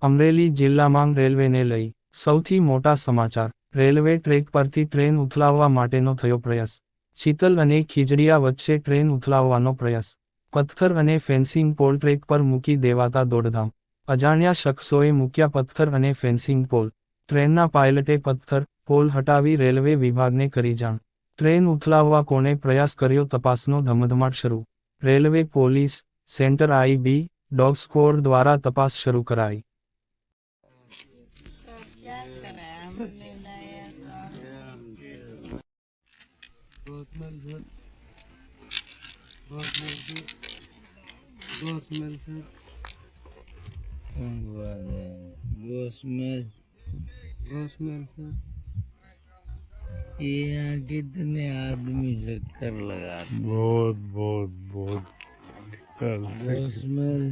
અમરેલી જિલ્લામાં રેલવેને લઈ સૌથી મોટા સમાચાર. રેલવે ટ્રેક પરથી ટ્રેન ઉથલાવવા માટેનો થયો પ્રયાસ. ચિતલ અને ખીજડીયા વચ્ચે ટ્રેન ઉથલાવવાનો પ્રયાસ. પથ્થર અને ફેન્સિંગ પોલ ટ્રેક પર મૂકી દેવાતા દોડધામ. અજાણ્યા શખ્સોએ મૂક્યા પથ્થર અને ફેન્સિંગ પોલ. ટ્રેનના પાયલટે પથ્થર, પોલ હટાવી રેલવે વિભાગને કરી જાણ. ટ્રેન ઉથલાવવા કોણે પ્રયાસ કર્યો તપાસનો ધમધમાટ શરૂ. Railway police, centre IB, dog squad દ્વારા તપાસ શરૂ કરાઈ. ये यहाँ कितने आदमी चक्कर लगा बहुत बहुत बहुत स्मेल